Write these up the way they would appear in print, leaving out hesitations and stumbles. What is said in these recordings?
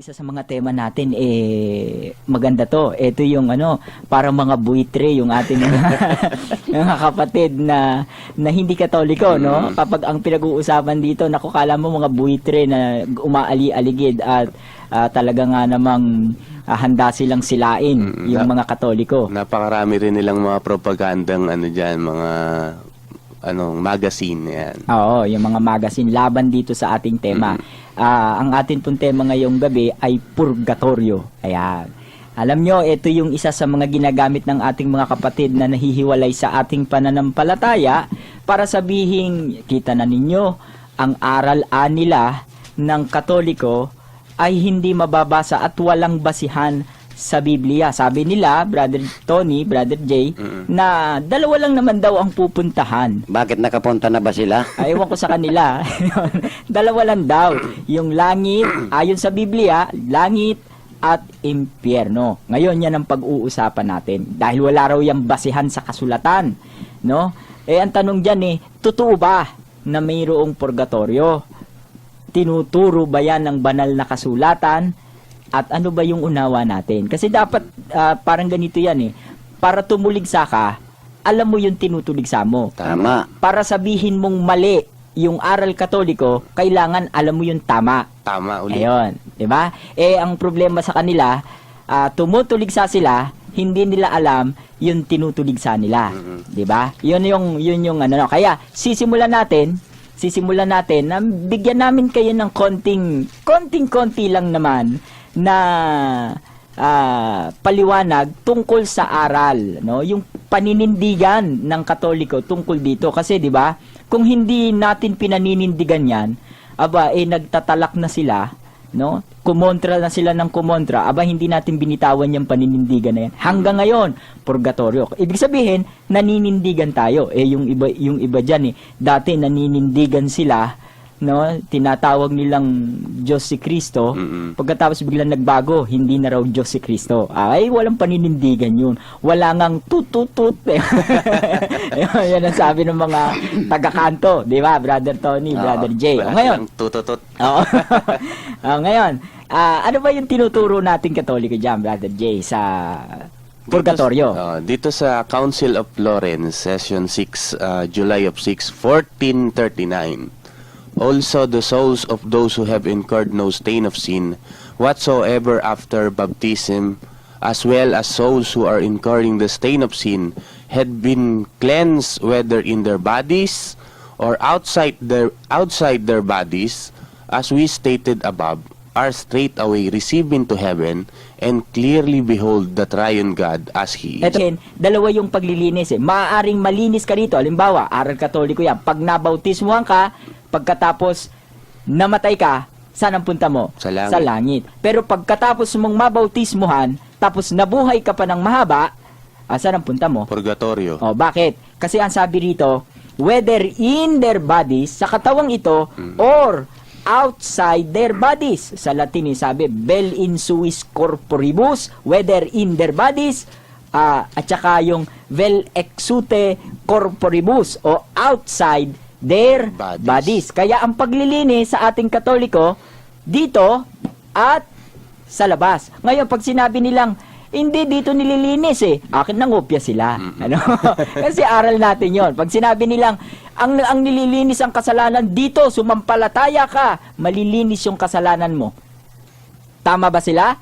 isa sa mga tema natin, maganda to. Ito yung para mga buitre, yung ating mga kapatid na hindi Katoliko, no? Kapag ang pinag-uusapan dito, naku, kala mo mga buitre na umaali-aligid at talaga nga namang handa silang silain yung mga Katoliko. Napakarami rin nilang mga propagandang mga magazine yan. Oo, yung mga magazine laban dito sa ating tema. Ang atin pong tema ngayong gabi ay purgatorio. Ayan. Alam nyo, ito yung isa sa mga ginagamit ng ating mga kapatid na nahihiwalay sa ating pananampalataya para sabihin, kita na ninyo, ang aral nila ng Katoliko ay hindi mababasa at walang basihan sa Biblia. Sabi nila, Brother Tony, Brother Jay, na dalawa lang naman daw ang pupuntahan. Bakit nakapunta na ba sila? Ewan ko sa kanila. Dalawa lang daw. Yung langit, ayon sa Biblia, langit at impyerno. Ngayon yan ang pag-uusapan natin. Dahil wala raw yung basihan sa kasulatan. No? Ang tanong dyan totoo ba na mayroong purgatorio? Tinuturo ba yan ng banal na kasulatan? At ano ba yung unawa natin? Kasi dapat parang ganito yan Para tumuligsa ka, alam mo yung tinutuligsa mo. Tama. Para sabihin mong mali yung aral Katoliko, kailangan alam mo yung tama. Tama ulit. Ayun, 'di ba? Ang problema sa kanila, tumutuligsa sila, hindi nila alam yung tinutuligsa nila, 'di ba? Yun yung kaya sisimulan natin na bigyan namin kayo ng konting-konti lang naman na paliwanag tungkol sa aral, no? Yung paninindigan ng Katoliko tungkol dito kasi 'di ba? Kung hindi natin pinaninindigan 'yan, nagtatalak na sila, no? Kumontra na sila ng kumontra, hindi natin binitawan yung paninindigan na 'yan. Hanggang ngayon, purgatorio. Ibig sabihin, naninindigan tayo. Yung iba diyan dati naninindigan sila, no, tinatawag nilang Diyos si Kristo, pagkatapos biglang nagbago, hindi na raw Diyos si Kristo. Walang paninindigan yun. Wala ngang tututut. Yan ang sabi ng mga taga-kanto, di ba, Brother Tony, Brother Jay. Ngayon, tututut. Ngayon, ano ba yung tinuturo nating Katoliko dyan, Brother Jay, sa purgatorio? Dito sa Council of Florence, Session 6, July of 6, 1439. Also the souls of those who have incurred no stain of sin, whatsoever after baptism, as well as souls who are incurring the stain of sin, had been cleansed whether in their bodies or outside their bodies, as we stated above, are straightway received into heaven, and clearly behold the triune God as He is. Ito, dalawa yung paglilinis. Maaaring malinis ka rito. Halimbawa, aral Katoliko yan. Pag nabautismuhan ka, pagkatapos namatay ka, saan ang punta mo? Sa langit. Sa langit. Pero pagkatapos mong mabautismuhan, tapos nabuhay ka pa ng mahaba, saan ang punta mo? Purgatorio. Bakit? Kasi ang sabi rito, whether in their bodies, sa katawang ito, or outside their bodies. Sa Latin, sabi, vel in suis corporibus, whether in their bodies, at saka yung vel exute corporibus, o outside their bodies. Kaya ang paglilinis sa ating Katoliko, dito at sa labas. Ngayon, pag sinabi nilang, hindi dito nililinis akin nangopya sila. Kasi aral natin yon. Pag sinabi nilang, ang nililinis ang kasalanan dito, sumampalataya ka, malilinis yung kasalanan mo. Tama ba sila?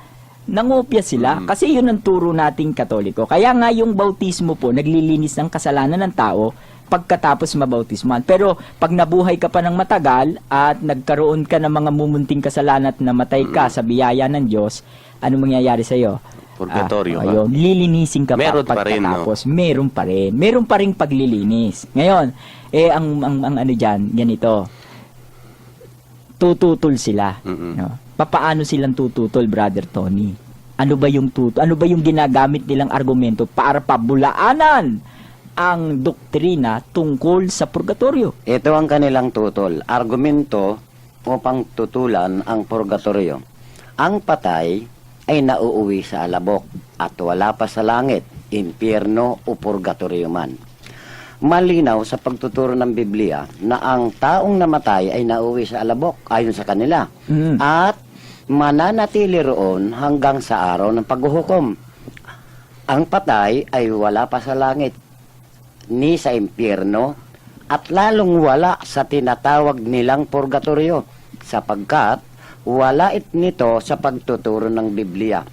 Nangopya sila. Kasi yun ang turo nating Katoliko. Kaya nga yung bautismo po, naglilinis ng kasalanan ng tao pagkatapos mabautismuhan. Pero pag nabuhay ka pa ng matagal at nagkaroon ka ng mga mumunting kasalanan at namatay ka sa biyaya ng Diyos, ano mangyayari sa iyo? Purgatorio ka. Lilinisin ka meron pa pagkatapos. Meron pa rin. Meron pa rin paglilinis. Ngayon, ang ano dyan, ganito. Tututol sila. No? Papaano silang tututol, Brother Tony? Ano ba yung ginagamit nilang argumento para pabulaanan ang doktrina tungkol sa purgatorio? Ito ang kanilang tutol. Argumento upang tutulan ang purgatorio. Ang patay ay nauuwi sa alabok at wala pa sa langit, impyerno o purgatorio man. Malinaw sa pagtuturo ng Biblia na ang taong namatay ay nauwi sa alabok ayon sa kanila. At mananatili roon hanggang sa araw ng paghuhukom. Ang patay ay wala pa sa langit, ni sa impyerno, at lalong wala sa tinatawag nilang purgatorio, sapagkat wala nito sa pagtuturo ng Biblia.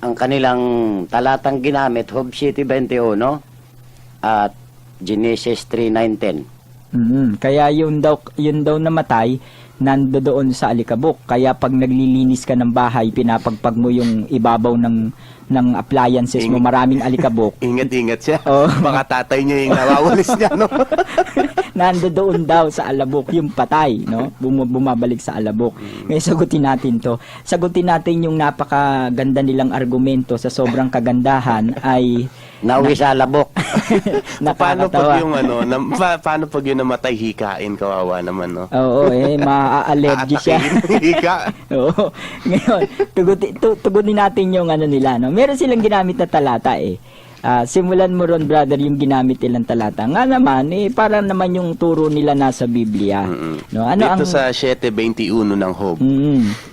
Ang kanilang talatang ginamit, Job 7:21 at Genesis 3:9-10. Kaya yun daw namatay, nandoon sa alikabok. Kaya pag naglilinis ka ng bahay, pinapagpag mo yung ibabaw ng appliances mo, maraming alikabok. Ingat-ingat siya. Oh. Baka tatay niya yung nawawalis niya, no? Nandoon daw sa alabok yung patay, no? Bumabalik sa alabok. Ngayon sagutin natin to. Sagutin natin yung napakaganda nilang argumento sa sobrang kagandahan ay Nauwi sa labok. Paano nakakatawa. pag yung paano pag yung namatay hikain, kawawa naman, no? Oo, maa-allergy siya. Aatakin, hika. Oo. Ngayon, tugunin natin yung ano nila, no? Meron silang ginamit na talata eh. Simulan mo ron, brother, yung ginamit nilang talata. Nga naman, para naman yung turo nila nasa Biblia. No? Ano Dito ang... sa 7:21 ng Job.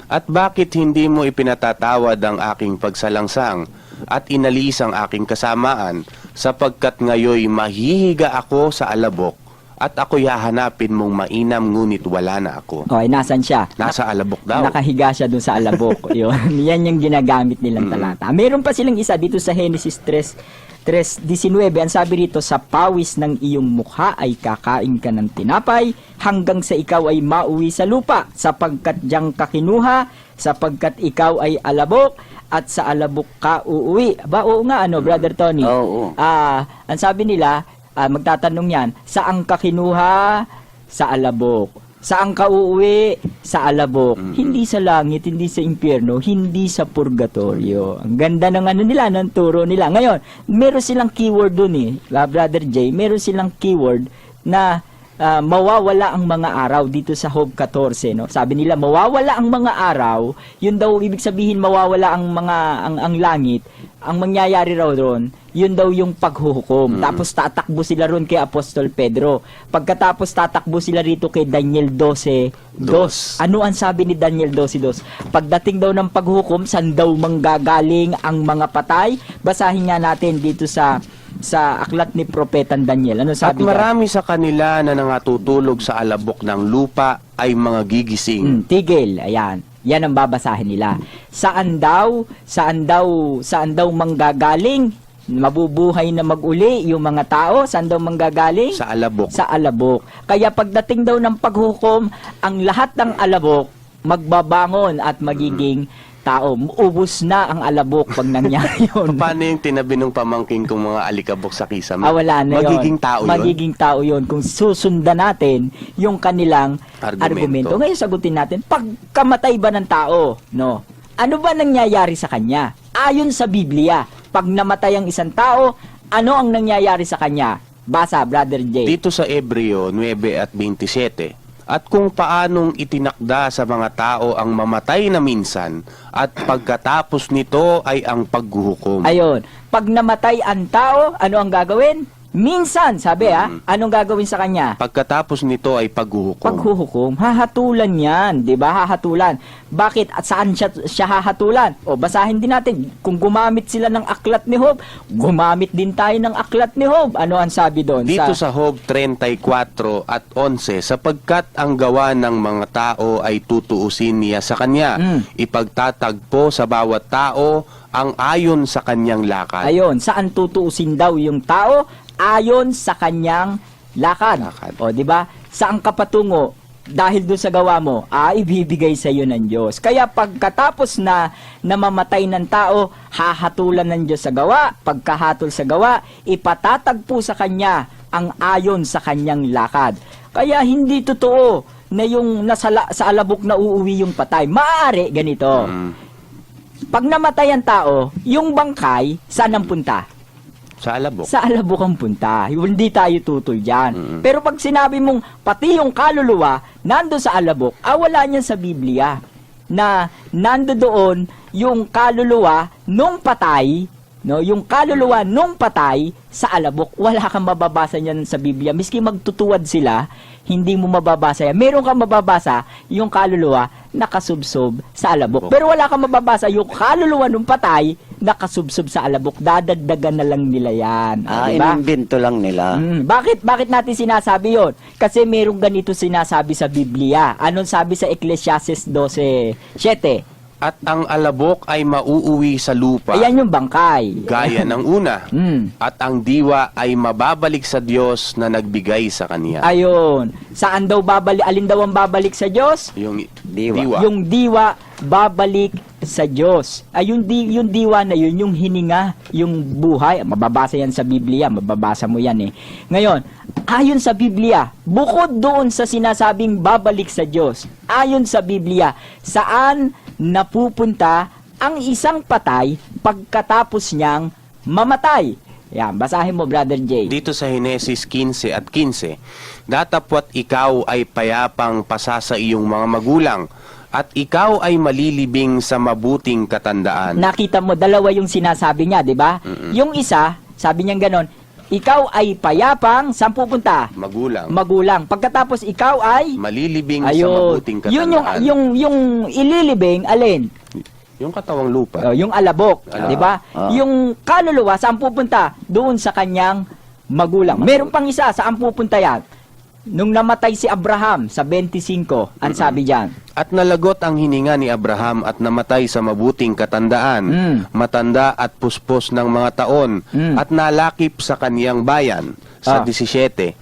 At bakit hindi mo ipinatatawad ang aking pagsalangsang at inalis ang aking kasamaan, sapagkat ngayoy mahihiga ako sa alabok at ako'y hahanapin mong mainam, ngunit wala na ako. Okay, nasan siya? Nasa alabok daw. Nakahiga siya dun sa alabok. Yun. Yan yung ginagamit nilang talata. Meron pa silang isa dito sa Genesis 3:19. Ang sabi rito, sa pawis ng iyong mukha ay kakain ka ng tinapay hanggang sa ikaw ay mauwi sa lupa, sapagkat diyang ka kinuha, sapagkat ikaw ay alabok at sa alabok ka uuwi. Ba, oo nga, Brother Tony? Oo. Ang sabi nila, magtatanong yan, saan ka kinuha? Sa alabok. Saan ka uuwi? Sa alabok. Hindi sa langit, hindi sa impyerno, hindi sa purgatorio. Ang ganda ng nila, ng turo nila. Ngayon, meron silang keyword dun Brother Jay, meron silang keyword na mawawala ang mga araw dito sa Job 14, no? Sabi nila mawawala ang mga araw, yun daw ibig sabihin mawawala ang ang langit. Ang mangyayari raw doon, yun daw yung paghuhukom. Tapos tatakbo sila ron kay Apostol Pedro. Pagkatapos tatakbo sila rito kay Daniel 12:2. Ano ang sabi ni Daniel 12:2? Pagdating daw ng paghuhukom, saan daw manggagaling ang mga patay? Basahin nga natin dito sa aklat ni Propetang Daniel. Ano At sabi marami sa kanila na nangatutulog sa alabok ng lupa ay mga gigising. Tigil, ayan. Yan ang babasahin nila. Saan daw manggagaling? Mabubuhay na mag-uli yung mga tao? Saan daw manggagaling? Sa alabok. Sa alabok. Kaya pagdating daw ng paghukom, ang lahat ng alabok magbabangon at magiging tao. Ubus na ang alabok pag nangyari yun. Paano yung tinabi ng pamangking kong mga alikabok sa kisame? Wala na Magiging yun. tao yun? Magiging tao yun. Kung susundan natin yung kanilang argumento. Ngayon sagutin natin, pagkamatay ba ng tao? No. Ano ba nangyayari sa kanya? Ayon sa Biblia, pag namatay ang isang tao, ano ang nangyayari sa kanya? Basa, Brother Jay. Dito sa Hebreo 9:27, at kung paanong itinakda sa mga tao ang mamatay na minsan at pagkatapos nito ay ang paghuhukom. Ayon, pag namatay ang tao, ano ang gagawin? Minsan, sabi anong gagawin sa kanya? Pagkatapos nito ay paghuhukom. Paghuhukom, hahatulan yan, 'di ba? Hahatulan. Bakit at saan siya hahatulan? O basahin din natin. Kung gumamit sila ng aklat ni Job, gumamit din tayo ng aklat ni Job. Ano ang sabi doon? Dito sa Job 34 at 11, sapagkat ang gawa ng mga tao ay tutuusin niya sa kanya. Ipagtatagpo sa bawat tao ang ayon sa kanyang lakad. Ayon, saan tutuusin daw yung tao? Ayon sa kanyang lakad. O, di ba? Saan ka patungo? Dahil doon sa gawa mo, ibibigay sa iyo ng Diyos. Kaya pagkatapos na namamatay ng tao, hahatulan ng Diyos sa gawa. Pagkahatol sa gawa, ipatatagpo sa kanya ang ayon sa kanyang lakad. Kaya hindi totoo na yung sa alabok na uuwi yung patay. Maaari ganito. Pag namatay ang tao, yung bangkay, saan ang punta? Sa alabok. Sa alabok ang punta. Hindi tayo tutol dyan. Pero pag sinabi mong pati yung kaluluwa, nando sa alabok, wala niyan sa Biblia. Na nando doon yung kaluluwa nung patay no, yung kaluluwa nung patay sa alabok, wala kang mababasa niyan sa Biblia. Miski magtutuwad sila, hindi mo mababasa yan. Meron kang mababasa yung kaluluwa nakasubsob sa alabok. Pero wala kang mababasa yung kaluluwa nung patay nakasubsob sa alabok. Dadagdagan na lang nila yan. Diba? Inimbento lang nila. Bakit natin sinasabi yon? Kasi merong ganito sinasabi sa Biblia. Anong sabi sa Ecclesiastes 12:7? At ang alabok ay mauuwi sa lupa, Ayan yung bangkay. gaya ng una. At ang diwa ay mababalik sa Diyos na nagbigay sa kanya. Ayun. Saan daw babalik? Alin daw ang babalik sa Diyos? Yung Diwa. Yung diwa babalik sa Diyos. Ay, yung diwa na yun, yung hininga, yung buhay. Mababasa yan sa Biblia. Mababasa mo yan eh. Ngayon, ayon sa Biblia, bukod doon sa sinasabing babalik sa Diyos, ayon sa Biblia, saan napupunta ang isang patay pagkatapos niyang mamatay? Yan, basahin mo, Brother Jay. Dito sa Henesis 15 at 15, datapwat ikaw ay payapang pasa sa iyong mga magulang, at ikaw ay malilibing sa mabuting katandaan. Nakita mo, dalawa yung sinasabi niya, di ba? Yung isa, sabi niya ganon, ikaw ay payapang, saan pupunta? Magulang. Magulang. Pagkatapos ikaw ay, Malilibing sa ayun, mabuting katandaan. yung ililibing, alin? Yung katawang lupa. Yung alabok, di ba? Ah. Yung kaluluwa, saan pupunta? Doon sa kanyang magulang. Meron pang isa, saan pupunta yan? Nung namatay si Abraham sa 25, ang sabi diyan. At nalagot ang hininga ni Abraham at namatay sa mabuting katandaan, matanda at puspos ng mga taon, at nalakip sa kaniyang bayan, sa 17.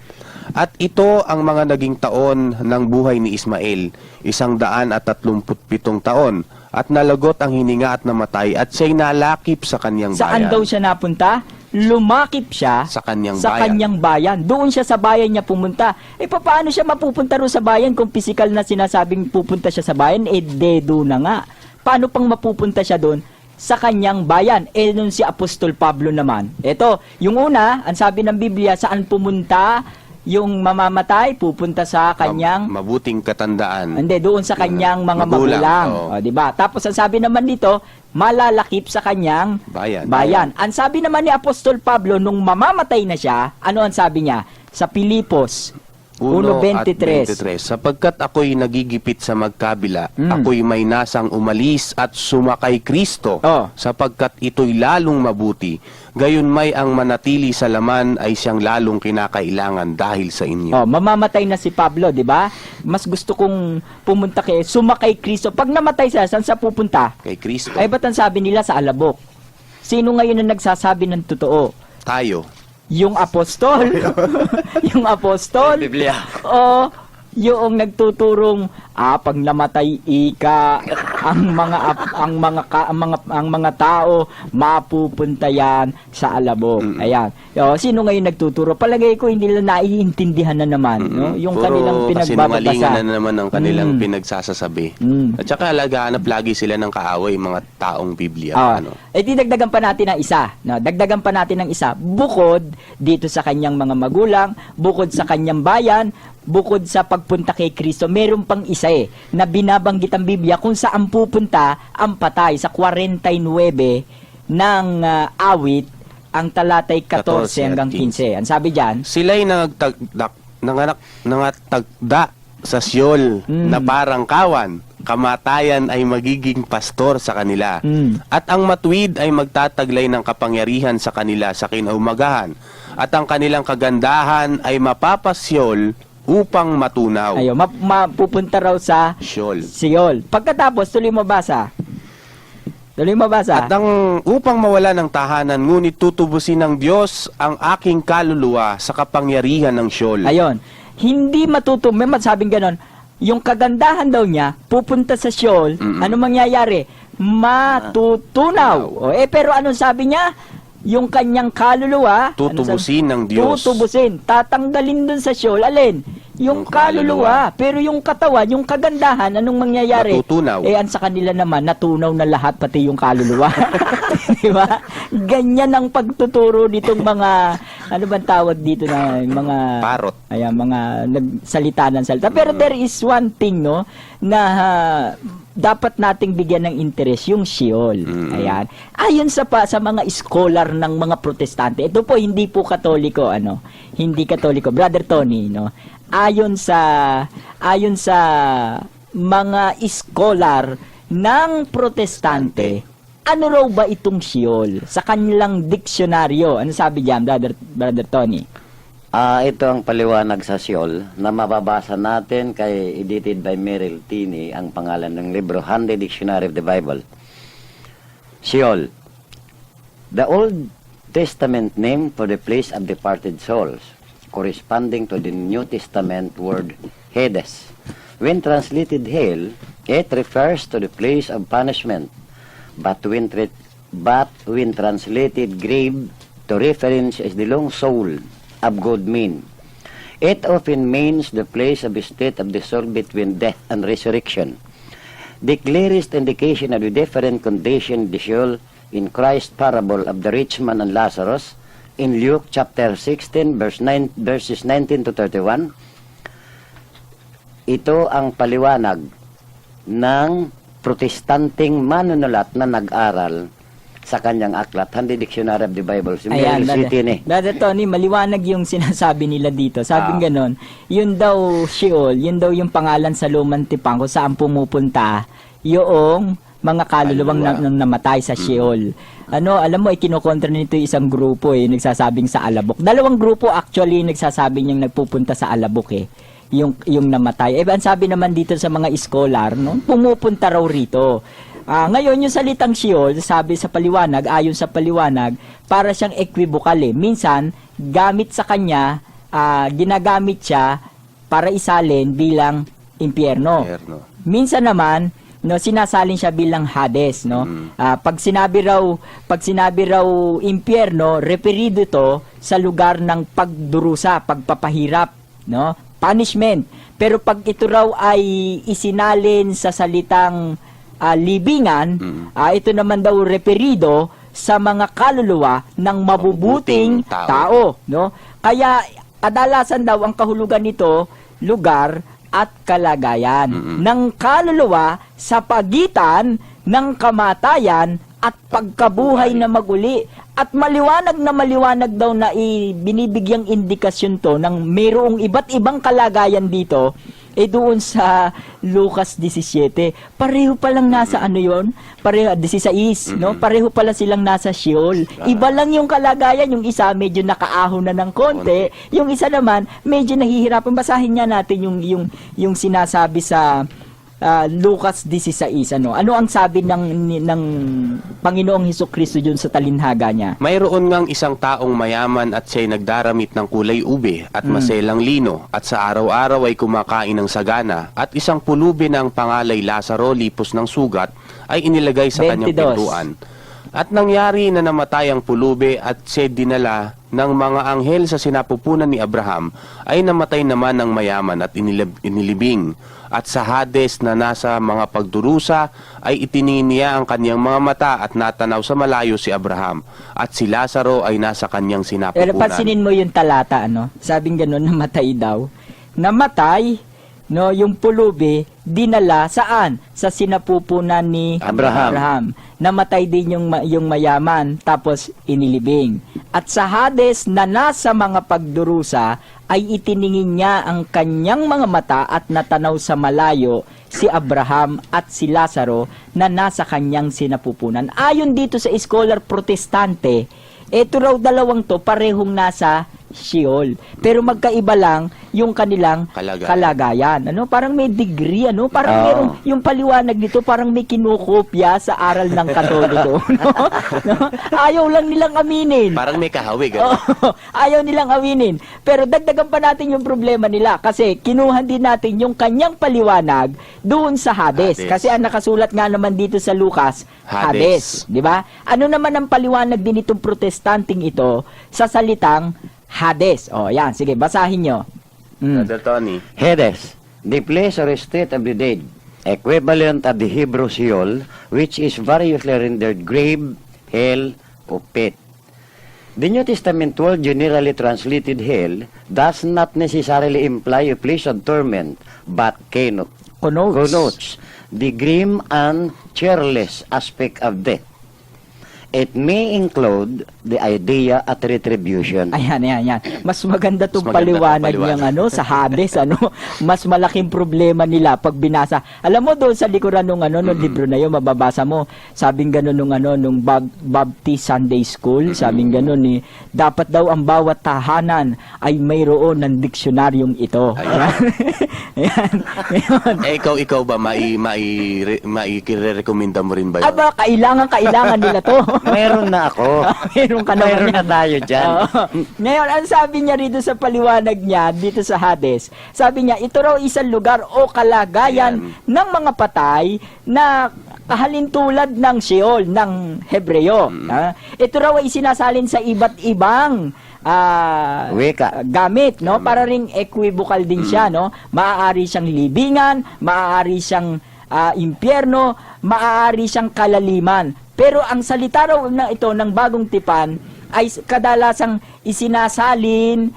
At ito ang mga naging taon ng buhay ni Ismael, 137 taon. At nalagot ang hininga at namatay, at siya'y nalakip sa kaniyang bayan. Saan daw siya napunta? Lumakip siya Sa kanyang sa bayan. kanyang bayan. Doon siya sa bayan niya pumunta. Paano siya mapupunta ro sa bayan kung physical na sinasabing pupunta siya sa bayan? Dedo na nga. Paano pang mapupunta siya doon? Sa kanyang bayan. Nung si Apostol Pablo naman. Ito, yung una, ang sabi ng Biblia, saan pumunta yung mamamatay? Pupunta sa kanyang mabuting katandaan. Hindi, doon sa kanyang mga Magulang, magulang. oo. O, diba? Tapos ang sabi naman dito, malalakip sa kanyang Bayan. Ang sabi naman ni Apostol Pablo, nung mamamatay na siya, ano ang sabi niya? Sa Pilipos 1:23. Sapagkat ako'y nagigipit sa magkabila, ako'y may nasang umalis at sumakay Kristo, Oh. sapagkat ito'y lalong mabuti. Gayon may ang manatili sa laman ay siyang lalong kinakailangan dahil sa inyo. Oh, mamamatay na si Pablo, di ba? Mas gusto kong pumunta kay sumakay Kristo. Pag namatay siya, saan siya pupunta? Kay Kristo. Ay, ba't ang sabi nila sa alabok? Sino ngayon ang nagsasabi ng totoo? Tayo. Yung apostol. Yung apostol. Biblia. O yung nagtuturong pag namatay ika ang mga tao mapupunta yan sa alabok. Ayan. Sino ngayon nagtuturo? Palagay ko hindi nila naiintindihan na naman, no? Yung kanilang Kasinungalingan pinagbabasa. na naman ang kanilang pinagsasasabi. At saka alagaan lagi sila ng kaaway, mga taong Biblia. Didagdagan pa natin ng isa. No? Dagdagan pa natin ng isa. Bukod dito sa kanyang mga magulang, bukod sa kanyang bayan, bukod sa pagpunta kay Kristo, meron pang isa na binabanggit ang Biblia kung saan pupunta ang patay sa 49 ng awit, ang talatay 14 hanggang 15. Ang sabi diyan, Sila'y nangatagda sa Siyol na parang kawan. Kamatayan ay magiging pastor sa kanila. At ang matuwid ay magtataglay ng kapangyarihan sa kanila sa kinaumagahan. At ang kanilang kagandahan ay mapapasyol upang matunaw. mapupunta raw sa Siol. Pagkatapos, tuloy mo basa. At ang upang mawala ng tahanan, ngunit tutubusin ng Diyos ang aking kaluluwa sa kapangyarihan ng Siol. Ayun. Hindi may masabing ganon. Yung kagandahan daw niya, pupunta sa Siol, ano mangyayari? Matutunaw. Pero anong sabi niya? Yung kanyang kaluluwa, Tutubusin ng Diyos. Tutubusin. Tatanggalin dun sa Siol. Alin? Yung kaluluwa. Pero yung katawan, yung kagandahan, anong mangyayari? Matutunaw. Ang sa kanila naman, natunaw na lahat, pati yung kaluluwa. Di ba? Ganyan ang pagtuturo nitong mga, ano bang tawag dito na, mga... Parot. Ayan, mga nagsalita ng salita. Pero there is one thing, no, na dapat nating bigyan ng interes yung Sheol. Ayan. Ayon sa mga scholar ng mga protestante, ito po hindi po katoliko, hindi katoliko. Brother Tony, no? Ayon sa mga scholar ng protestante, ano raw ba itong Sheol sa kanilang diksyonaryo? Ano sabi diyan, Brother Tony? Ito ang paliwanag sa Sheol na mababasa natin kay edited by Merrill Tini, ang pangalan ng libro, Handy Dictionary of the Bible. Sheol, the Old Testament name for the place of departed souls, corresponding to the New Testament word Hades. When translated hell, it refers to the place of punishment, but when translated grave, to reference as the long soul of good men. It often means the place of the state of the soul between death and resurrection. The clearest indication of the different condition of the soul in Christ's parable of the rich man and Lazarus in Luke chapter 16 verses 19 to 31. Ito ang paliwanag ng protestanteng manunulat na nag-aral sa kanyang aklat, Handy Dictionary of the Bible. Si Ayan, Merrill Tini. Brother Tony, maliwanag yung sinasabi nila dito. Sabing ganon, yun daw Sheol, yun daw yung pangalan sa lumang tipan kung saan pumupunta yung mga kaluluwang nang namatay sa Sheol. Alam mo, kinukontra nito yung isang grupo nagsasabing sa Alabok. Dalawang grupo actually nagsasabi niyang nagpupunta sa Alabok yung namatay. Ang sabi naman dito sa mga scholar, pumupunta raw rito. Ngayon, yung salitang Sheol, sabi sa paliwanag, ayon sa paliwanag, para siyang equivocal Minsan, gamit sa kanya, ginagamit siya para isalin bilang impyerno. Minsan naman, sinasalin siya bilang Hades, pag sinabi raw impyerno, referido to sa lugar ng pagdurusa, pagpapahirap, punishment. Pero pag ito raw ay isinalin sa salitang libingan, ito naman daw referido sa mga kaluluwa ng mabubuting tao, Kaya kadalasan daw ang kahulugan nito, lugar at kalagayan ng kaluluwa sa pagitan ng kamatayan at pagkabuhay na maguli. At maliwanag daw na binibigyang indikasyon to ng mayroong iba't ibang kalagayan dito doon sa Lucas 17. Pareho pa lang nasa yon? Pareho 16, Pareho pala silang nasa Sheol. Iba lang yung kalagayan, yung isa medyo nakaahon na ng konti, yung isa naman medyo nahihirapan. Basahin nga natin yung sinasabi sa Lucas 16, ano ang sabi ng Panginoong Hesukristo dun sa talinhaga niya? Mayroon ngang isang taong mayaman at siya'y nagdaramit ng kulay ube at maselang lino at sa araw-araw ay kumakain ng sagana at isang pulubi ng pangalay Lazaro, lipos ng sugat, ay inilagay sa kanyang 22. pintuan. At nangyari na namatay ang pulubi at siya dinala ng mga anghel sa sinapupunan ni Abraham, ay namatay naman ng mayaman at inilibing. At sa Hades na nasa mga pagdurusa ay itiningin niya ang kanyang mga mata at natanaw sa malayo si Abraham. At si Lazaro ay nasa kanyang sinapupunan. Pero pansinin mo yung talata, Sabing gano'n, namatay daw. Namatay, yung pulubi, dinala saan? Sa sinapupunan ni Abraham. Namatay din yung mayaman, tapos inilibing. At sa Hades na nasa mga pagdurusa, ay itiningin niya ang kanyang mga mata at natanaw sa malayo si Abraham at si Lazaro na nasa kanyang sinapupunan. Ayon dito sa scholar protestante, ito raw dalawang to parehong nasa Sheol. Pero magkaiba lang yung kanilang kalagayan. Parang may degree, Parang merong, yung paliwanag dito, parang may kinukopya sa aral ng Katoliko. Ayaw lang nilang aminin. Parang may kahawig. Ayaw nilang aminin. Pero dagdagan pa natin yung problema nila kasi kinuha din natin yung kanyang paliwanag doon sa Hades. Kasi ang nakasulat nga naman dito sa Lucas, Hades. Di ba? Ano naman ang paliwanag din itong protestanting ito sa salitang Hades? Yan. Sige, basahin nyo. Brother Tony. Hades, the place or state of the dead, equivalent of the Hebrew Sheol, which is variously rendered grave, hell, or pit. The New Testament word generally translated hell does not necessarily imply a place of torment, but connotes the grim and cheerless aspect of death. It may include the idea at retribution. Ayan. Mas maganda itong Mas maganda paliwanag itong niyang sa Hades, mas malaking problema nila pag binasa. Alam mo doon sa likuran nung nung libro na yun, mababasa mo, sabing gano'n nung Baptist Sunday School, sabing gano'n dapat daw ang bawat tahanan ay mayroon ng diksionaryong ito. Ayan. Ikaw ba, maikirekomenda mo rin ba yun? Aba, kailangan nila to. Meron na ako. Meron ka naman Meron na tayo dyan. Oo. Ngayon, ang sabi niya rito sa paliwanag niya, dito sa Hades, sabi niya, ito raw isang lugar o kalagayan ng mga patay na kahalintulad ng Sheol, ng Hebreo. Ito raw ay sinasalin sa iba't ibang Wika. gamit, no? Para ring equivocal din siya, no? Maaari siyang libingan, maaari siyang impyerno, maaari siyang kalaliman. Pero ang salita raw na ito ng bagong tipan ay kadalasang isinasalin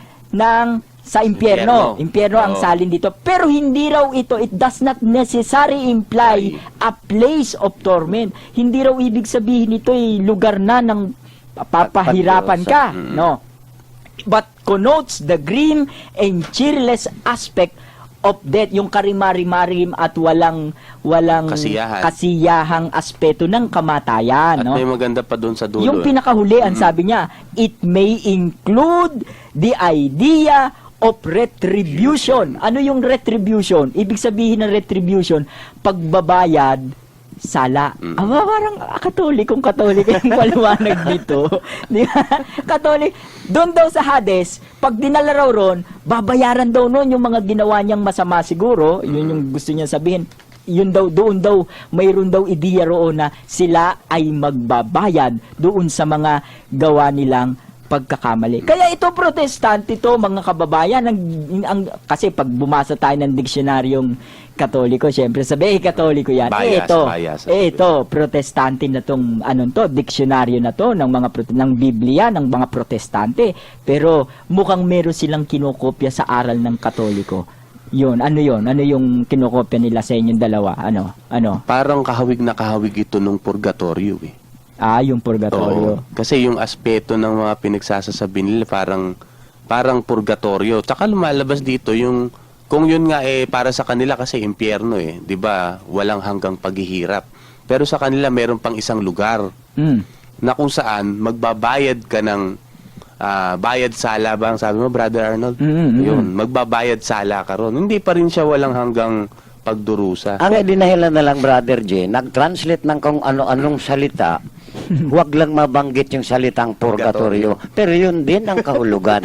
sa impyerno. Impyerno ang salin dito. Pero hindi raw ito, it does not necessarily imply a place of torment. Hindi raw ibig sabihin ito ay lugar na ng papahirapan ka. No. But connotes the grim and cheerless aspect of death, yung karimari-marim at walang kasiyahang aspeto ng kamatayan. At No? may maganda pa doon sa dulo. Yung pinakahuli, ang sabi niya, it may include the idea of retribution. Ano yung retribution? Ibig sabihin ng retribution, pagbabayad, sala. Parang katolikong yung paliwanag dito. Di ba? Katolik. Doon daw sa Hades, pag dinala raw ron, babayaran daw noon yung mga ginawa niyang masama siguro. Yun yung gusto niya sabihin. Yun daw, doon daw, mayroon daw ideya roon na sila ay magbabayad doon sa mga gawa nilang pagkakamali. Kaya ito protestante to, mga kababayan, kasi pag bumasa tayo ng diksionaryong Katoliko, syempre sabi, Katoliko yan. Bias. Ito, protestante na tong, diksyonaryo na to, ng ng Biblia, ng mga protestante. Pero, mukhang meron silang kinokopya sa aral ng Katoliko. Ano yung kinokopya nila sa inyong dalawa? Ano? Parang kahawig na kahawig ito nung purgatorio eh. Yung purgatorio. Oo. Kasi yung aspeto ng mga pinagsasasabi nila parang purgatorio. Tsaka lumalabas dito yung kung yun nga para sa kanila kasi impyerno 'di ba? Walang hanggang paghihirap. Pero sa kanila meron pang isang lugar na kung saan magbabayad ka ng bayad sala ba ang sabi mo, Brother Arnold? Yun, magbabayad sala ka ron. Hindi pa rin siya walang hanggang pagdurusa. Ang dinahilan na lang, Brother J, nag-translate ng kung ano-anong salita, huwag lang mabanggit yung salitang purgatorio. Pero yun din ang kahulugan.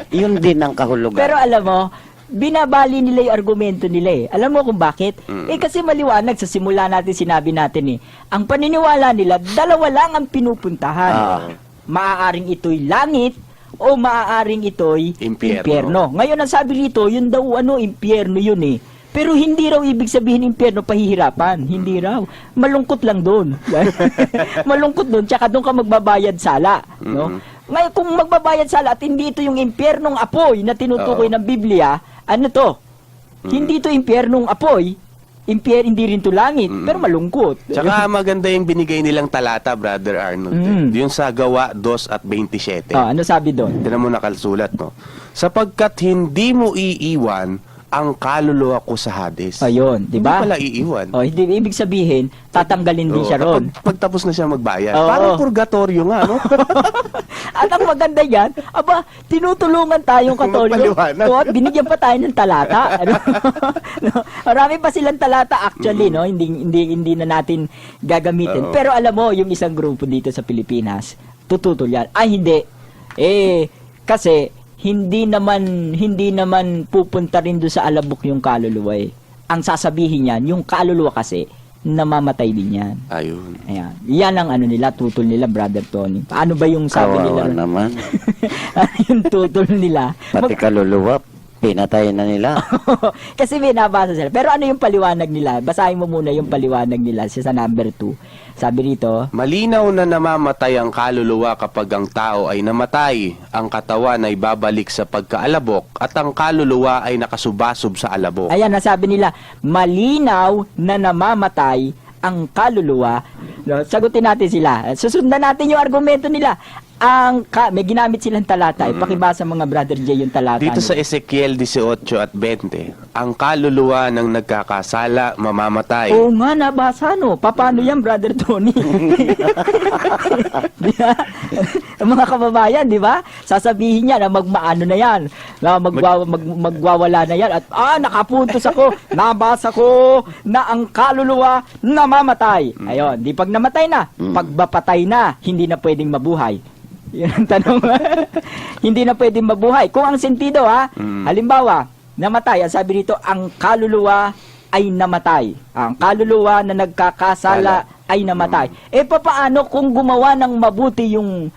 Yun din ang kahulugan. Pero alam mo, binabali nila yung argumento nila Alam mo kung bakit? Kasi maliwanag sa simula natin sinabi natin ang paniniwala nila, dalawa lang ang pinupuntahan. Maaaring ito'y langit o maaaring ito'y impyerno. Ngayon ang sabi dito, yun daw impyerno yun Pero hindi raw ibig sabihin impyerno pahihirapan. Hindi raw. Malungkot lang doon. Malungkot doon. Tsaka doon ka magbabayad sala. No? Ngayon, kung magbabayad sala at hindi ito yung impyernong apoy na tinutukoy ng Biblia, ano to? Hindi ito impyernong apoy. Hindi rin to langit. Pero malungkot. Tsaka maganda yung binigay nilang talata, Brother Arnold. Yung sa Gawa 2 at 27. Ano sabi doon? Tinan mo nakalsulat, no? Sapagkat hindi mo iiwan ang kaluluwa ko sa Hades. Ayun, di ba? Hindi pala iiwan. Hindi ibig sabihin, tatanggalin din siya ron. Pagtapos na siya magbayad. Oo. Parang purgatorio nga, no? At ang maganda yan, tinutulungan tayong Katoliko. At binigyan pa tayo ng talata. Marami pa silang talata actually, no? Hindi na natin gagamitin. Pero alam mo, yung isang grupo dito sa Pilipinas, tututol yan. Hindi. Kasi hindi naman pupunta rin doon sa alabok yung kaluluwa Ang sasabihin niyan, yung kaluluwa kasi namamatay din yan. Ayun. Ayan. Yan ang nila, tutol nila, Brother Tony. Ano ba yung sabi nila? Kawawa naman. Ano yung tutol nila? Pati kaluluwa, Pinatay na nila. Kasi binabasa sila. Pero ano yung paliwanag nila? Basahin mo muna yung paliwanag nila sa number 2. Sabi rito, Malinaw na namamatay ang kaluluwa kapag ang tao ay namatay, ang katawan ay babalik sa pagkaalabok, at ang kaluluwa ay nakasubasub sa alabok. ayan, nasabi nila, malinaw na namamatay ang kaluluwa. No, sagutin natin sila. Susundan natin yung argumento nila. May ginamit silang talata. Ipakibasa mga Brother J yung talata. Dito sa nila. Ezekiel 18 at 20, ang kaluluwa ng nagkakasala mamamatay. Oo nga, nabasa no. Paano yan, Brother Tony? Di ba? Ang mga kababayan, di ba? Sasabihin niya na magmaano na yan. Na magwawala na yan. At nakapuntos ako. Nabasa ko na ang kaluluwa namamatay. Ayun, di pag namatay na, pagbapatay na, hindi na pwedeng mabuhay. Yan ang tanong. Hindi na pwedeng mabuhay. Kung ang sentido halimbawa, namatay, ang sabi rito, ang kaluluwa ay namatay. Ang kaluluwa na nagkakasala ay namatay. Papaano kung gumawa ng mabuti yung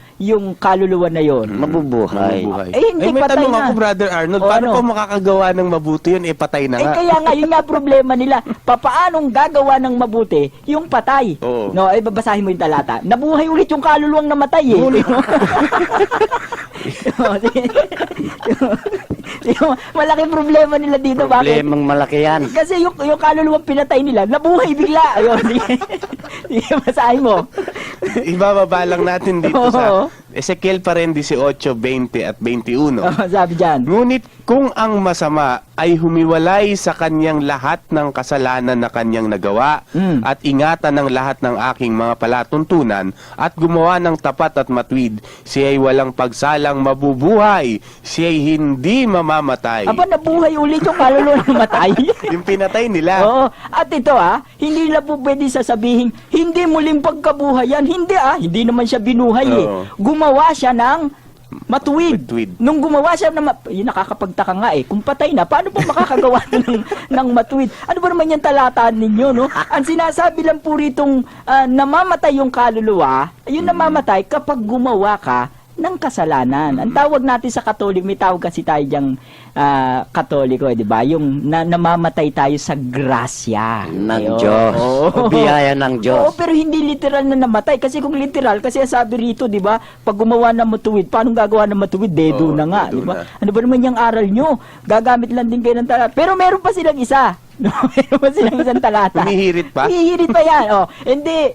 kaluluwa na yon? Mabubuhay. Hindi, may patay tanong na. ako, Brother Arnold, O, paano ano? pa makakagawa ng mabuti yun? Patay na nga. Kaya nga, yun nga problema nila. Papaanong gagawa ng mabuti yung patay? Oo. No, babasahin mo yung talata. Nabuhay ulit yung kaluluwang namatay Malaking problema nila dito. Bakit? Problemang malaki yan. Kasi yung kaluluwang pinatay nila, nabuhay bigla. Ayun, sige, basahin mo. Ibababa lang natin dito Oo. sa Ezekiel pa rin 18, 20 at 21. Sabi dyan. Ngunit kung ang masama ay humiwalay sa kanyang lahat ng kasalanan na kanyang nagawa at ingatan ng lahat ng aking mga palatuntunan at gumawa ng tapat at matuwid, siya'y walang pagsalang mabubuhay, siya'y hindi mamamatay. Aba, nabuhay ulit yung kaluluwang namatay. Yung pinatay nila. Oo. At ito hindi nila po pwede sasabihin, hindi muling pagkabuhay yan. Hindi hindi naman siya binuhay Oo. Gumawa siya ng matuwid. Matuwid. Nung gumawa siya ng yun, nakakapagtaka nga kung patay na, paano po makakagawa ng matuwid? Ano ba naman yung talataan ninyo, no? Ang sinasabi lang po ritong namamatay yung kaluluwa, yun namamatay kapag gumawa ka ng kasalanan. Ang tawag natin sa Katolik, may tawag kasi tayo diyang Katoliko, di ba? Yung namamatay tayo sa grasya. Ng Diyos. O biyaya ng Diyos. Oo, pero hindi literal na namatay. Kasi kung literal, kasi sabi rito, di ba? Pag gumawa ng matuwid, paano gagawa ng matuwid? Dedo Oo, na nga, dedo di ba? na. Ano ba naman yung aral nyo? Gagamit lang din kayo ng talata. Pero meron pa silang isa. No, meron pa silang isang talata. Humihirit pa? Humihirit pa yan. Hindi.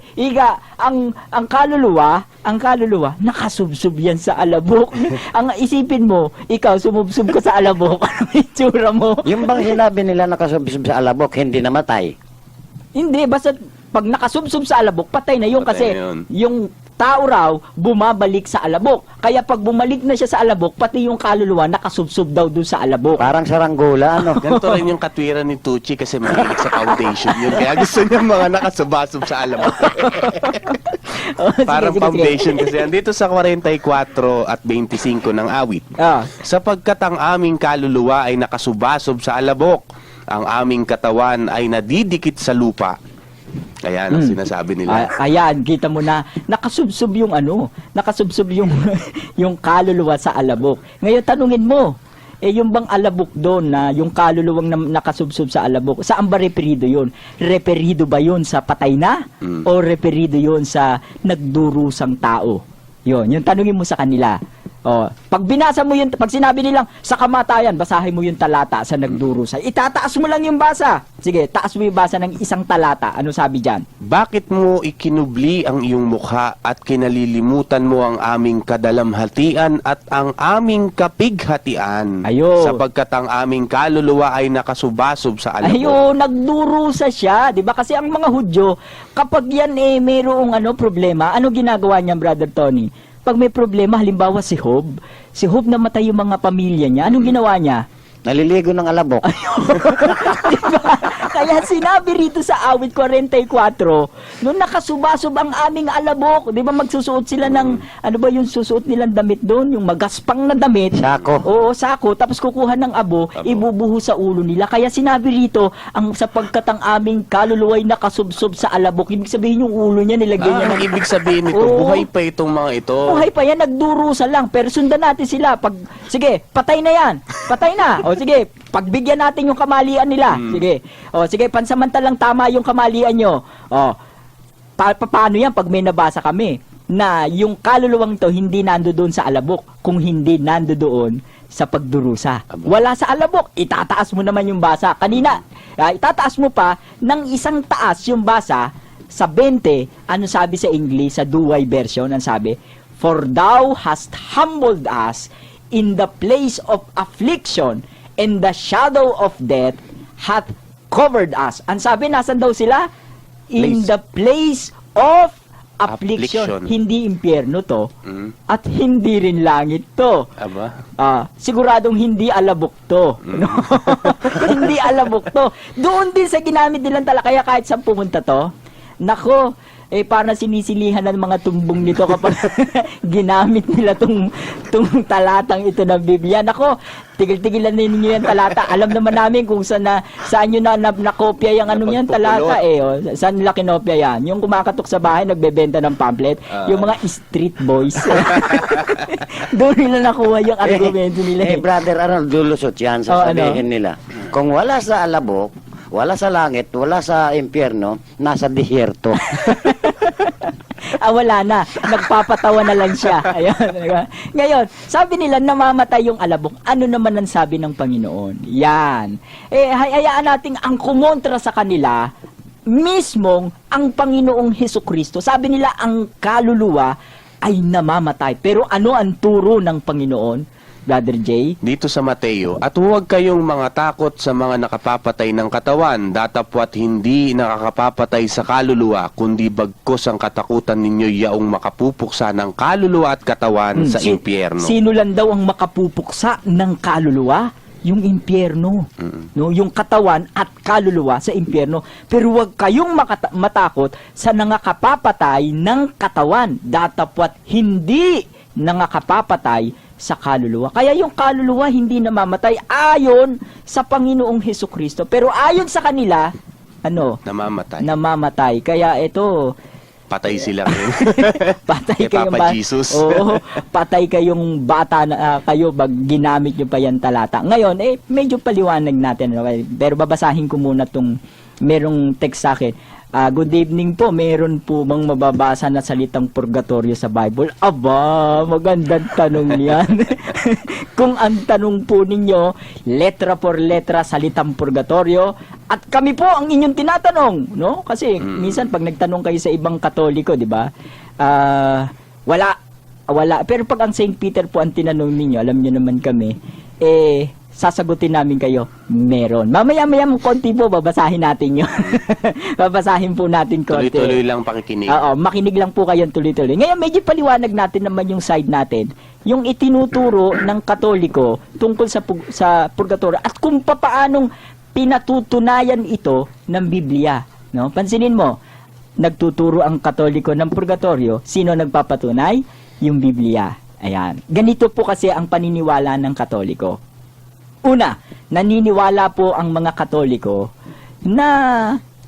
Ang kaluluwa, nakasubsob yan sa alabok. Ang isipin mo, ikaw, sumubsob ka sa alabok. Ano yung itsura mo? Yung bang sinabi nila nakasubsob sa alabok, hindi namatay? Hindi, basta pag nakasubsob sa alabok, patay na yun Patay kasi na yun. yung tao raw bumabalik sa alabok. Kaya pag bumalik na siya sa alabok, pati yung kaluluwa nakasubsob daw dun sa alabok. Parang saranggola, ano? Ganito rin yung katwiran ni Tucci kasi mahilig sa foundation yun. Kaya gusto niya mga nakasubasub sa alam. Oh, sige, Parang sige, foundation sige. kasi. Andito sa 44 at 25 ng awit. Sapagkat ang aming kaluluwa ay nakasubasob sa alabok, ang aming katawan ay nadidikit sa lupa. Ayan ang sinasabi nila. Ayan, kita mo na nakasubsob yung nakasubsob yung yung kaluluwa sa alabok. Ngayon tanungin mo, yung bang alabok doon na yung kaluluwang nakasubsob sa alabok, saan ba referido yun? Referido ba yun sa patay na? O referido yun sa nagdurusang tao? Yun, yung tanungin mo sa kanila. Pag binasa mo yun, pag sinabi nilang sa kamatayan, basahin mo yung talata sa nagdurusa. Itataas mo lang yung basa. Sige, taas mo yung basa ng isang talata. Ano sabi dyan? Bakit mo ikinubli ang iyong mukha at kinalilimutan mo ang aming kadalamhatian at ang aming kapighatian? Ayun. Sapagkat ang aming kaluluwa ay nakasubasob sa alabok. Ayun, nagdurusa siya. Di ba? Kasi ang mga Hudyo, kapag yan mayroong problema, ano ginagawa niya, Brother Tony? Pag may problema, halimbawa si Job namatay yung mga pamilya niya, anong ginawa niya? Naliligo ng alabok. Diba? Kaya sinabi rito sa awit 44, nung nakasubasob ang aming alabok, di ba magsusuot sila ng, ano ba yung susuot nilang damit doon? Yung magaspang na damit. Sako. Oo, sako. Tapos kukuha ng abo, ibubuho sa ulo nila. Kaya sinabi rito, sapagkat ang aming kaluluwa'y nakasubsob sa alabok, ibig sabihin yung ulo niya, nilagyan niya Ang ng... ibig sabihin nito, Oo. buhay pa itong mga ito. Buhay pa yan, nagdurusa lang. Pero sundan natin sila. Sige, patay na yan. Patay na. O sige, pagbigyan natin yung kamalian nila. Sige. O, sige, pansamantalang tama yung kamalian nyo. O, paano yan pag may nabasa kami na yung kaluluwang to hindi nandoon sa alabok, kung hindi nandoon sa pagdurusa. Wala sa alabok, itataas mo naman yung basa. Kanina, itataas mo pa ng isang taas yung basa sa 20, ano sabi sa English, sa Douay version, ang sabi, "For thou hast humbled us in the place of affliction, and the shadow of death hath covered us." Ang sabi, nasan daw sila? In Place. the place of affliction. Affliction. Hindi impyerno to, Mm. at hindi rin langit to. Aba? Siguradong hindi alabok to. No? Hindi alabok to. Doon din sa ginamit nilang talakaya kahit saan pumunta to. Nako, parang sinisilihan ng mga tumbong nito kapag ginamit nila tong talatang ito ng Biblia. Nako, tigil-tigilan na ninyo yung talata. Alam naman namin kung saan nyo nakopya yung anong yan talata saan nila kinopya yan. Yung kumakatok sa bahay, nagbebenta ng pamphlet. Yung mga street boys. Doon nila nakuha yung argumento nila. Brother Arnold, dulusot yan. Sasabihin nila, kung wala sa alabok, wala sa langit, wala sa impyerno, nasa disyerto. Wala na. Nagpapatawa na lang siya. Ayun. Ngayon, sabi nila, namamatay yung alabok. Ano naman ang sabi ng Panginoon? Yan. Hayaan natin ang kumontra sa kanila, mismong ang Panginoong Hesukristo. Sabi nila, ang kaluluwa ay namamatay. Pero ano ang turo ng Panginoon? Brother Jay? Dito sa Mateo, "At huwag kayong mga takot sa mga nakapapatay ng katawan, datapwat hindi nakakapapatay sa kaluluwa, kundi bagkos ang katakutan ninyo yaong makapupuksa ng kaluluwa at katawan sa impyerno." Sino lang daw ang makapupuksa ng kaluluwa? Yung impyerno. No, yung katawan at kaluluwa sa impyerno. Pero huwag kayong matakot sa nangakapapatay ng katawan, datapwat hindi nangakapapatay sa kaluluwa. Kaya yung kaluluwa hindi namamatay ayon sa Panginoong Hesukristo. Pero ayon sa kanila, Namamatay. namamatay. Kaya ito, Patay sila ngayon. patay Kay kayong Papa Jesus. Oo, patay kayong bata na kayo pag ginamit nyo pa yan talata. Ngayon, medyo paliwanag natin. Pero babasahin ko muna tong merong text sa akin. Good evening po. Meron po bang mababasa na salitang purgatorio sa Bible? Aba, magandang tanong yan. Kung ang tanong po ninyo, letra por letra salitang purgatorio, at kami po ang inyong tinatanong, no? Kasi minsan pag nagtanong kayo sa ibang Katoliko, di ba? Wala. Pero pag ang St. Peter po ang tinanong ninyo, alam nyo naman kami, sasagutin namin kayo, meron. Mamaya-maya konti po, babasahin natin yun. Babasahin po natin konti. Tuloy-tuloy lang pakikinig. Oo, makinig lang po kayo tuloy-tuloy. Ngayon, medyo paliwanag natin naman yung side natin. Yung itinuturo ng Katoliko tungkol sa purgatorio at kung paanong pinatutunayan ito ng Biblia. No? Pansinin mo, nagtuturo ang Katoliko ng purgatorio. Sino nagpapatunay? Yung Biblia. Ayan. Ganito po kasi ang paniniwala ng Katoliko. Una, naniniwala po ang mga Katoliko na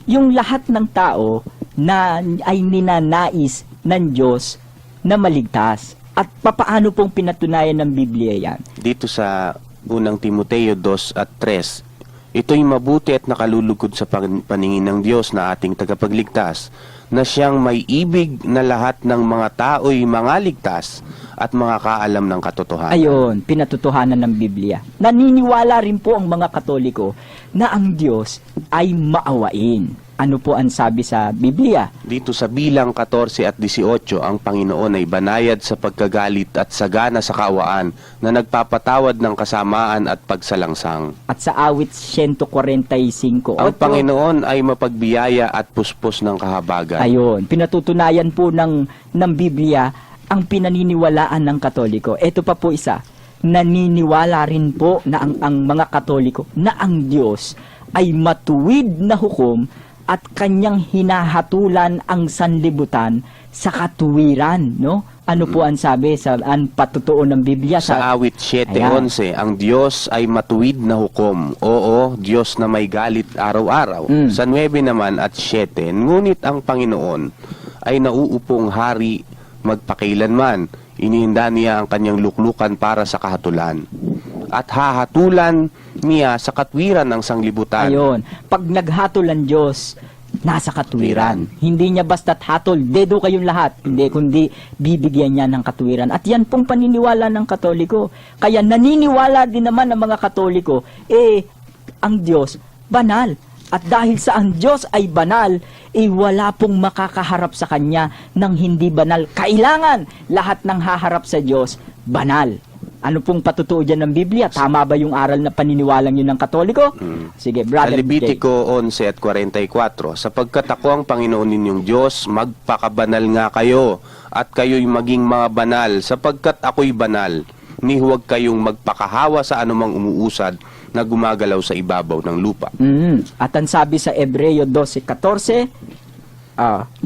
yung lahat ng tao na ay ninanais ng Diyos na maligtas. At papaano pong pinatunayan ng Biblia yan? Dito sa unang Timoteo 2 at 3, ito'y mabuti at nakalulugod sa paningin ng Diyos na ating tagapagligtas, na siyang may ibig na lahat ng mga tao'y mangaligtas at mga kaalam ng katotohanan. Ayun, pinatutuhanan ng Biblia. Naniniwala rin po ang mga Katoliko na ang Diyos ay maawain. Ano po ang sabi sa Biblia? Dito sa bilang 14 at 18, ang Panginoon ay banayad sa pagkagalit at sagana sa kaawaan na nagpapatawad ng kasamaan at pagsalangsang. At sa awit 145. Ang Panginoon ay mapagbiyaya at puspos ng kahabagan. Ayun, pinatutunayan po ng Biblia ang pinaniniwalaan ng Katoliko. Ito pa po isa, naniniwala rin po na ang mga Katoliko na ang Diyos ay matuwid na hukom at kanyang hinahatulan ang sanlibutan sa katuwiran, no? Ano po ang sabi sa patutuo ng Biblia? Sa awit 7:11, ang Diyos ay matuwid na hukom. Oo, Diyos na may galit araw-araw. Sa 9 naman at 7, ngunit ang Panginoon ay nauupong hari magpakailanman. Inihinda niya ang kanyang luklukan para sa kahatulan. at hahatulan niya sa katwiran ng sanglibutan. Ayun. Pag naghatol ang Diyos, nasa katwiran. Hindi niya basta't hatol, dedo kayong lahat. Hindi, kundi bibigyan niya ng katwiran. At yan pong paniniwala ng Katoliko. Kaya naniniwala din naman ng mga Katoliko, ang Diyos, banal. At dahil sa ang Diyos ay banal, wala pong makakaharap sa Kanya ng hindi banal. Kailangan lahat ng haharap sa Diyos, banal. Ano pong patutuo dyan ng Biblia? Tama ba yung aral na paniniwalang yun ng Katoliko? Sige, Sa Brother Levitico 11 at 44, sapagkat ako ang Panginoon ninyong Diyos, magpakabanal nga kayo, at kayo'y maging mga banal, sapagkat ako'y banal. Ni huwag kayong magpakahawa sa anumang umuusad na gumagalaw sa ibabaw ng lupa. At ang sabi sa Hebreo 12:14,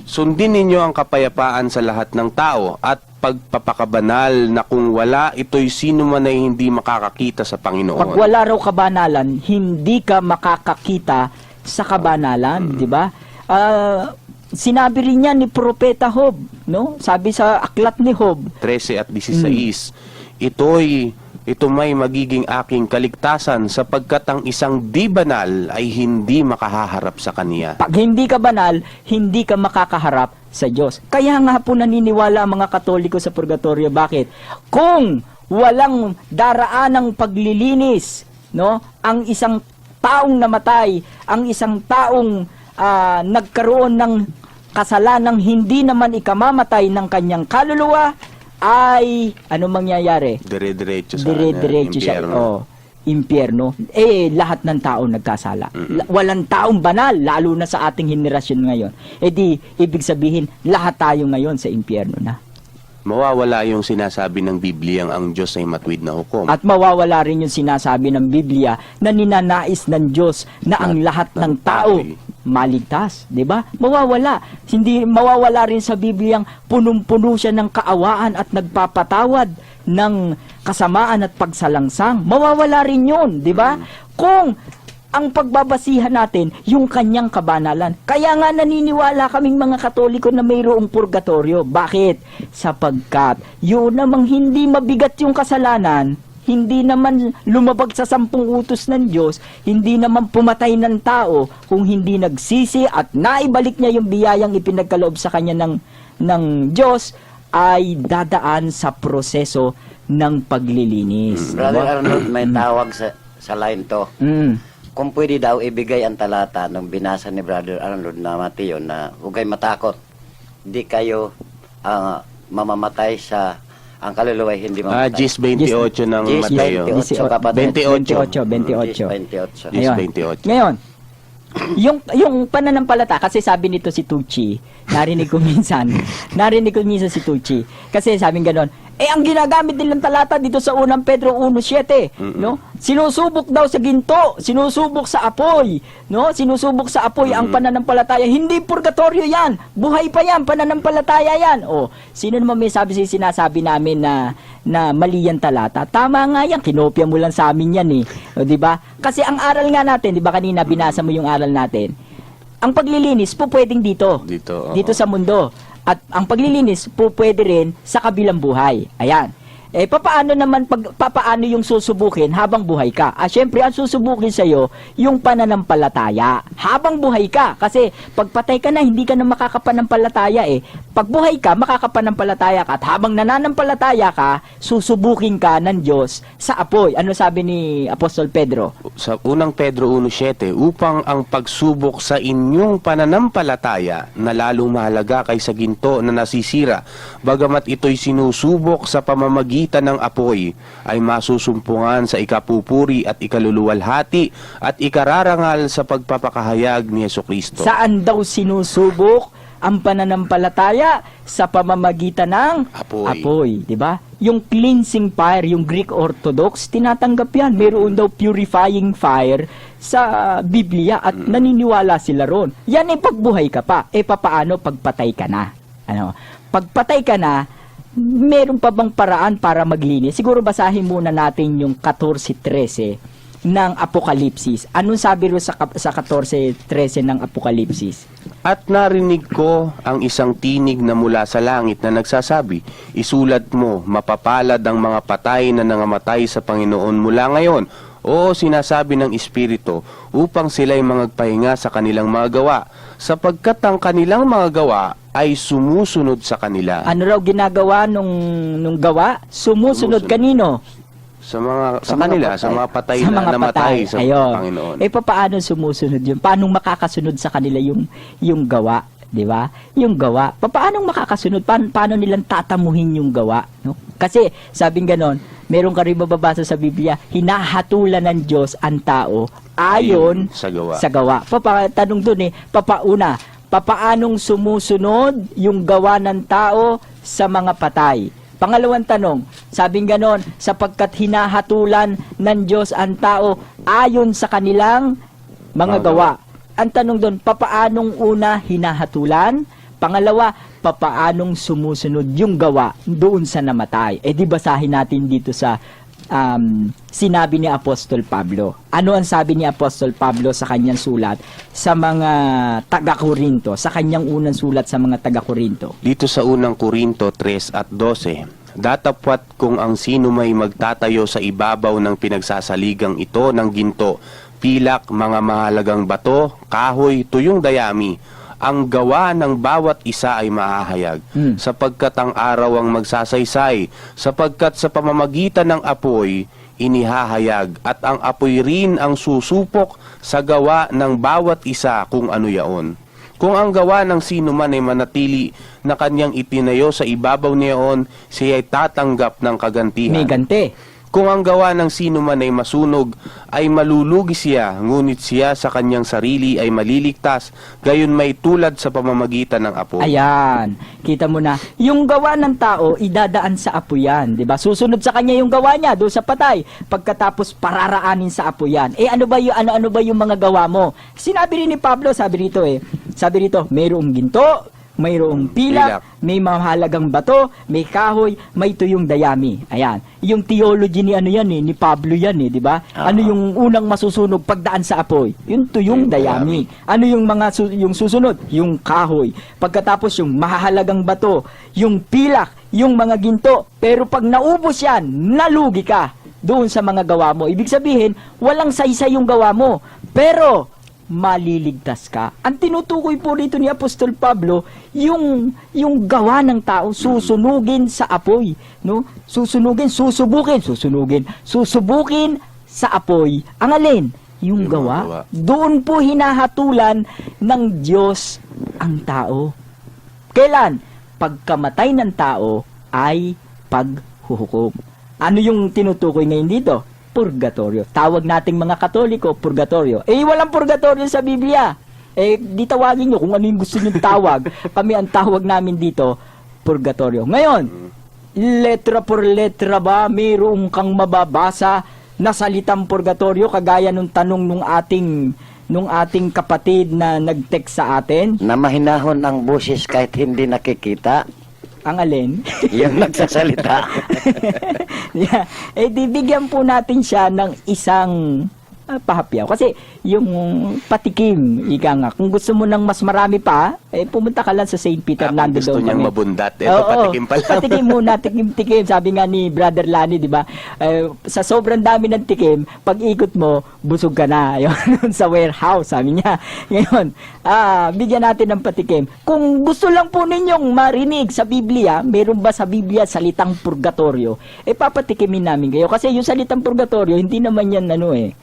Sundin ninyo ang kapayapaan sa lahat ng tao at pagpapakabanal na kung wala ito'y sino man ay hindi makakakita sa Panginoon. pag wala raw kabanalan, hindi ka makakakita sa kabanalan, di ba? Sinabi rin niya ni Propeta Job, no? Sabi sa aklat ni Job, 13 at 16, ito may magiging aking kaligtasan sapagkat ang isang di banal ay hindi makahaharap sa Kaniya. pag hindi ka banal, hindi ka makakaharap sa Diyos. Kaya nga po naniniwala ang mga Katoliko sa purgatorio. Bakit? Kung walang daraanang paglilinis, no, ang isang taong namatay, ang isang taong nagkaroon ng kasalanang hindi naman ikamamatay ng kanyang kaluluwa, ay ano mangyayari? Dire-diretso sa Dire-diretso siya. impyerno. Impyerno. Lahat ng tao nagkasala. Walang taong banal, lalo na sa ating henerasyon ngayon. Di, ibig sabihin, lahat tayo ngayon sa impyerno na. Mawawala yung sinasabi ng Biblia ang Diyos ay matuwid na hukom. At mawawala rin yung sinasabi ng Biblia na ninanais ng Diyos na ang lahat ng tao maligtas, 'di ba? Mawawala. Hindi mawawala rin sa Biblia ang punong-puno siya ng kaawaan at nagpapatawad ng kasamaan at pagsalangsang. Mawawala rin 'yon, 'di ba? Kung ang pagbabasihan natin yung kanyang kabanalan. Kaya nga naniniwala kaming mga Katoliko na mayroong purgatorio. Bakit? Sapagkat yun namang hindi mabigat yung kasalanan, hindi naman lumabag sa 10 utos ng Diyos, hindi naman pumatay ng tao kung hindi nagsisi at naibalik niya yung biyayang ipinagkaloob sa kanya ng Diyos, ay dadaan sa proseso ng paglilinis. Brother Arnold, may tawag sa line to. Kung pwede daw ibigay ang talata nung binasa ni Brother Arnold na Mateo na huwag kayo matakot, di kayo mamamatay sa ang kaluluwa ay hindi mamatay. Gis 28 ng Gis Mateo. 28, kapatid. 28. Gis Ayun. 28. Ngayon, yung pananampalata, kasi sabi nito si Tucci, narinig ko minsan si Tucci, kasi sabing ganon, ang ginagamit nilang talata dito sa 1 Pedro 1:7, no? Sinusubok daw sa ginto, sinusubok sa apoy, no? Sinusubok sa apoy ang pananampalataya. Hindi purgatorio 'yan. Buhay pa 'yan, pananampalataya 'yan. Sino naman may sinasabi namin na mali yan talata? Tama nga yan, kinopya mo lang sa amin yan di ba? Kasi ang aral nga natin, di ba kanina binasa mo yung aral natin, ang paglilinis po pwedeng dito sa mundo. At ang paglilinis po pwede rin sa kabilang buhay. Ayan. Papaano naman papaano yung susubukin habang buhay ka? Syempre, ang susubukin sa'yo, yung pananampalataya. Habang buhay ka. Kasi, pagpatay ka na, hindi ka na makakapanampalataya Pag buhay ka, makakapanampalataya ka. At habang nananampalataya ka, susubukin ka ng Diyos sa apoy. Ano sabi ni Apostol Pedro? Sa 1 Pedro 1:7, upang ang pagsubok sa inyong pananampalataya na lalong mahalaga kaysa ginto na nasisira, bagamat ito'y sinusubok sa pamamagitan ng apoy, ay masusumpungan sa ikapupuri at ikaluluwalhati at ikararangal sa pagpapakahayag ni Jesucristo. Saan daw sinusubok ang pananampalataya? Sa pamamagitan ng apoy, di ba? Yung cleansing fire, yung Greek Orthodox, tinatanggap yan. Meron daw purifying fire sa Biblia at naniniwala sila ron. Yan pagbuhay ka pa. Papaano pagpatay ka na? Pagpatay ka na, meron pa bang paraan para maglinis? Siguro basahin muna natin yung 14:13 ng Apokalipsis. Anong sabi ro sa 14:13 ng Apokalipsis? At narinig ko ang isang tinig na mula sa langit na nagsasabi, isulat mo, mapapalad ang mga patay na nangamatay sa Panginoon mula ngayon. O sinasabi ng Espiritu, upang sila'y magpahinga sa kanilang mga gawa, sapagkat ang kanilang mga gawa ay sumusunod sa kanila. Ano raw ginagawa nung gawa? Sumusunod Sumusunod. kanino? Sa mga Sa mga kanila, patay. sa mga patay Sa na mga namatay patay. sa Ayun. Panginoon. Paano sumusunod yun? Paano makakasunod sa kanila yung gawa? Di ba? Yung gawa. Paano makakasunod? Paano nilang tatamuhin yung gawa? No? Kasi, sabing ganon, meron ka rin mababasa sa Biblia, hinahatulan ng Diyos ang tao ayon Sa gawa. sa gawa. Tanong dun papaanong sumusunod yung gawa ng tao sa mga patay? Pangalawang tanong, sabing ganon, sapagkat hinahatulan ng Diyos ang tao ayon sa kanilang mga gawa. Ang tanong doon, papaanong una hinahatulan? Pangalawa, papaanong sumusunod yung gawa doon sa namatay? Di basahin natin dito sa sinabi ni Apostol Pablo. Ano ang sabi ni Apostol Pablo sa kanyang sulat sa mga taga-Korinto, sa kanyang unang sulat sa mga taga-Korinto? Dito sa unang Korinto 3 at 12, datapwat kung ang sino may magtatayo sa ibabaw ng pinagsasaligang ito ng ginto, pilak, mga mahalagang bato, kahoy, tuyong dayami, ang gawa ng bawat isa ay mahahayag, sapagkat ang araw ang magsasaysay, sapagkat sa pamamagitan ng apoy, inihahayag, at ang apoy rin ang susupok sa gawa ng bawat isa kung ano yaon. Kung ang gawa ng sino man ay manatili na kanyang itinayo sa ibabaw niyaon, siya ay tatanggap ng kagantihan. May ganti. Kung ang gawa ng sino man ay masunog, ay malulugi siya, ngunit siya sa kanyang sarili ay maliligtas, gayon may tulad sa pamamagitan ng apoy. Ayan, kita mo na, yung gawa ng tao, idadaan sa apoy yan, di ba? Susunod sa kanya yung gawa niya, doon sa patay, pagkatapos pararaanin sa apoy yan. Ano ba yung mga gawa mo? Sinabi rin ni Pablo, sabi rito, mayroong ginto, mayroong pilak, may mahalagang bato, may kahoy, may tuyong dayami. Ayan. Yung theology ni Pablo yan di ba? Ano yung unang masusunog pagdaan sa apoy? Yung tuyong dayami. Ano yung yung susunod? Yung kahoy. Pagkatapos yung mahalagang bato, yung pilak, yung mga ginto. Pero pag naubos yan, nalugi ka doon sa mga gawa mo. Ibig sabihin, walang saysay yung gawa mo. Pero maliligtas ka. Ang tinutukoy po rito ni Apostol Pablo, yung gawa ng tao susunugin sa apoy, no? Susubukin sa apoy. Ang alin? Yung gawa. Doon po hinahatulan ng Diyos ang tao. Kailan? Pagkamatay ng tao ay paghuhukom. Ano yung tinutukoy ngayon dito? Purgatorio. Tawag nating mga Katoliko, purgatorio. Walang purgatorio sa Biblia. Di tawagin nyo kung ano yung gusto nyo tawag. Kami ang tawag namin dito, purgatorio. Ngayon, letra por letra ba, mayroong kang mababasa na salitang purgatorio, kagaya nung tanong nung ating kapatid na nag-text sa atin? Na mahinahon ang boses kahit hindi nakikita. Ang alin? Yung nagsasalita. Yeah. Bigyan po natin siya ng isang pahapyaw. Kasi yung patikim, ika nga, kung gusto mo ng mas marami pa, pumunta ka lang sa St. Peter. Kung gusto niyang mabundat, patikim pa lang. Patikim muna, tikim. Sabi nga ni Brother Lani, di ba? Sa sobrang dami ng tikim, pag ikot mo, busog ka na. Yun, sa warehouse, sabi niya. Ngayon, bigyan natin ng patikim. Kung gusto lang po ninyong marinig sa Biblia, meron ba sa Biblia salitang purgatorio? Papatikimin namin kayo. Kasi yung salitang purgatorio, hindi naman yan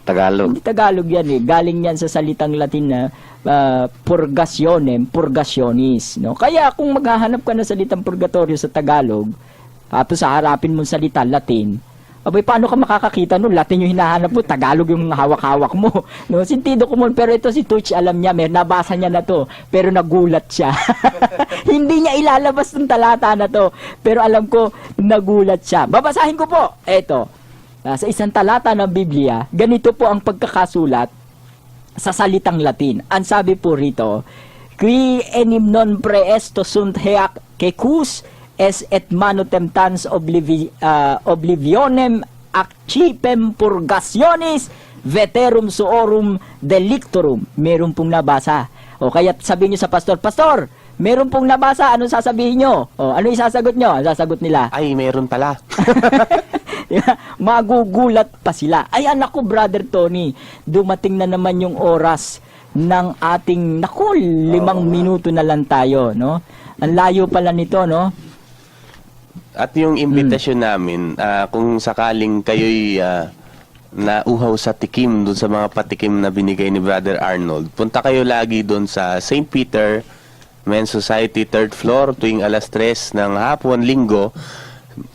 Tagalog. Hindi Tagalog yan Galing yan sa salitang Latin na purgationem, purgationis. No? Kaya kung maghahanap ka ng salitang purgatorio sa Tagalog, tapos haharapin mong salita Latin, paano ka makakakita nun? Latin yung hinahanap mo, Tagalog yung hawak-hawak mo. No? Sintido ko pero ito si Tuch, alam niya, nabasa niya na to, pero nagulat siya. Hindi niya ilalabas ng talata na to, pero alam ko, nagulat siya. Babasahin ko po. Eto, sa isang talata ng Biblia, ganito po ang pagkakasulat sa salitang Latin. Ang sabi po rito, qui enim non preesto sunt heac quecus es et mano temptans oblivionem accipem purgationis veterum suorum delictorum. Meron pong nabasa. O kaya sabihin nyo sa pastor, Pastor, meron pong nabasa, anong sasabihin nyo? O ano isasagot nyo? Ang sasagot nila, Ay, meron pala. magugulat pa sila. Ay, anak ko, Brother Tony, dumating na naman yung oras ng ating, 5 minuto na lang tayo, no? Ang layo pala nito, no? At yung invitation namin, kung sakaling kayo'y nauhaw sa tikim doon sa mga patikim na binigay ni Brother Arnold, punta kayo lagi doon sa St. Peter Men's Society 3rd floor tuwing alas 3 ng hapon, linggo,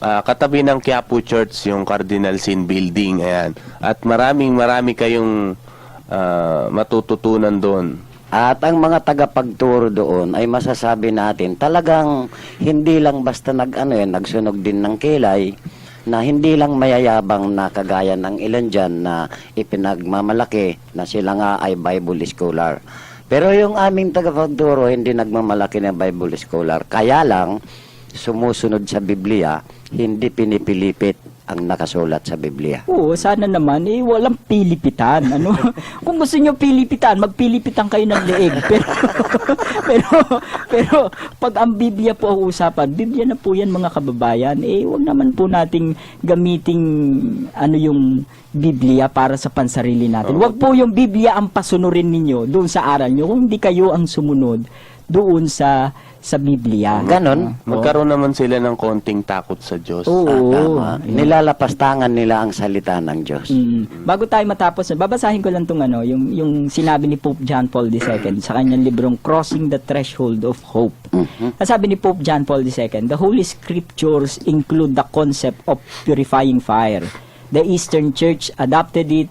katabi ng Quiapo Church, yung Cardinal Sin Building. Ayan. At marami kayong matututunan doon. At ang mga tagapagturo doon ay masasabi natin talagang hindi lang basta nagsunog din ng kilay, na hindi lang mayayabang na kagaya ng ilan dyan na ipinagmamalaki na sila nga ay Bible scholar. Pero yung aming tagapagturo hindi nagmamalaki na Bible scholar. Kaya lang, sumusunod sa Biblia, hindi pinipilipit ang nakasulat sa Biblia. Oo, sana naman, walang pilipitan. Ano? Kung gusto nyo pilipitan, magpilipitan kayo ng leeg. Pero, pag ang Biblia po ang usapan, Biblia na po yan mga kababayan, wag naman po nating gamiting, yung Biblia para sa pansarili natin. Wag po yung Biblia ang pasunurin ninyo doon sa aral nyo, kung hindi kayo ang sumunod doon sa Biblia. Ganon. Magkaroon naman sila ng konting takot sa Diyos. Oo. Tama. Nilalapastangan nila ang salita ng Diyos. Bago tayo matapos, babasahin ko lang tong yung sinabi ni Pope John Paul II sa kanyang librong Crossing the Threshold of Hope. Sabi ni Pope John Paul II, the Holy Scriptures include the concept of purifying fire. The Eastern Church adopted it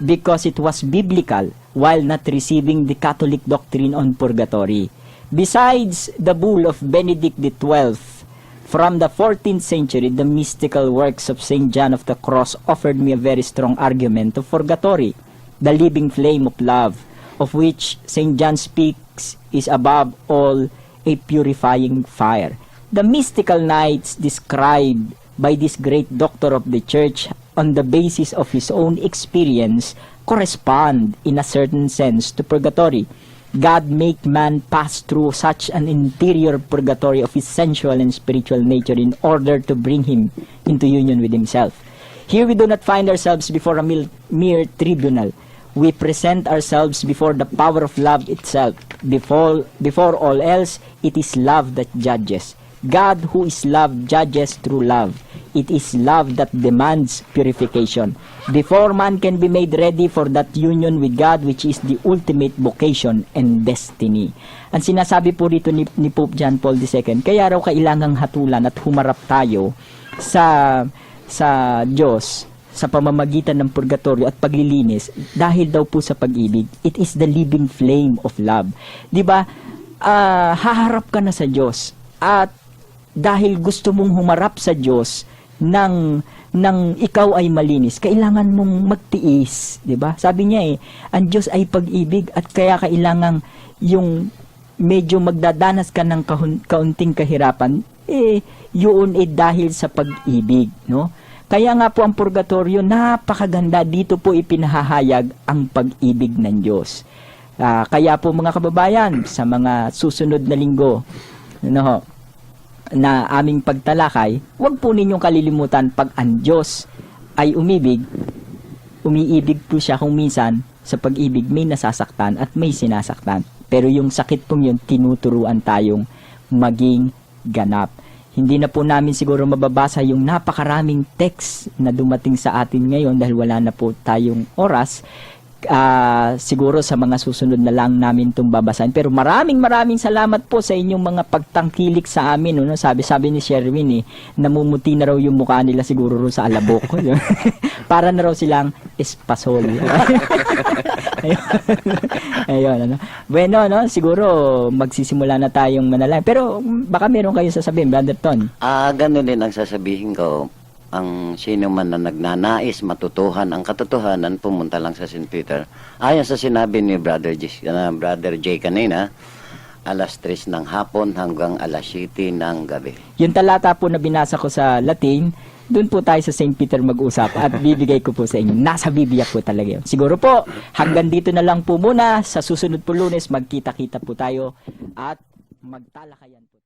because it was biblical while not receiving the Catholic doctrine on purgatory. Besides the bull of Benedict XII from the 14th century, the mystical works of St. John of the Cross offered me a very strong argument of purgatory. The living flame of love, of which St. John speaks, is above all a purifying fire. The mystical nights described by this great doctor of the church on the basis of his own experience correspond in a certain sense to purgatory. God make man pass through such an interior purgatory of his sensual and spiritual nature in order to bring him into union with himself. Here we do not find ourselves before a mere tribunal. We present ourselves before the power of love itself. Before all else, it is love that judges. God who is love judges through love. It is love that demands purification. Before man can be made ready for that union with God, which is the ultimate vocation and destiny. Ang sinasabi po rito ni Pope John Paul II, kaya raw kailangang hatulan at humarap tayo sa Diyos sa pamamagitan ng purgatorio at paglilinis dahil daw po sa pag-ibig. It is the living flame of love. 'Di ba? Haharap ka na sa Diyos at dahil gusto mong humarap sa Diyos nang ikaw ay malinis, kailangan mong magtiis, 'di ba? Sabi niya ang Diyos ay pag-ibig at kaya kailangan yung medyo magdadanas ka ng kaunting kahirapan, yun dahil sa pag-ibig, no? Kaya nga po ang purgatorio, napakaganda, dito po ipinahahayag ang pag-ibig ng Diyos. Kaya po mga kababayan, sa mga susunod na linggo, na aming pagtalakay, huwag po ninyong kalilimutan pag ang Diyos ay umiibig po siya kung minsan sa pag-ibig may nasasaktan at may sinasaktan. Pero yung sakit pong yun, tinuturuan tayong maging ganap. Hindi na po namin siguro mababasa yung napakaraming text na dumating sa atin ngayon dahil wala na po tayong oras. Siguro sa mga susunod na lang namin itong babasahin. Pero maraming salamat po sa inyong mga pagtangkilik sa amin. No? Sabi ni Sherwin, namumuti na raw yung mukha nila siguro sa alabok. Para na raw silang espasol. Ayun, Bueno, siguro magsisimula na tayong manalangin. Pero baka meron kayo sasabihin, Brother Ton. Ganun din ang sasabihin ko. Ang sino man na nagnanais matutuhan ang katotohanan, pumunta lang sa St. Peter. Ayon sa sinabi ni Brother J kanina, alas 3 ng hapon hanggang alas 7 ng gabi. Yung talata po na binasa ko sa Latin, doon po tayo sa St. Peter mag-usap at bibigay ko po sa inyo. Nasa Biblia po talaga yun. Siguro po, hanggang dito na lang po muna. Sa susunod po Lunes, magkita-kita po tayo at magtalakayan po.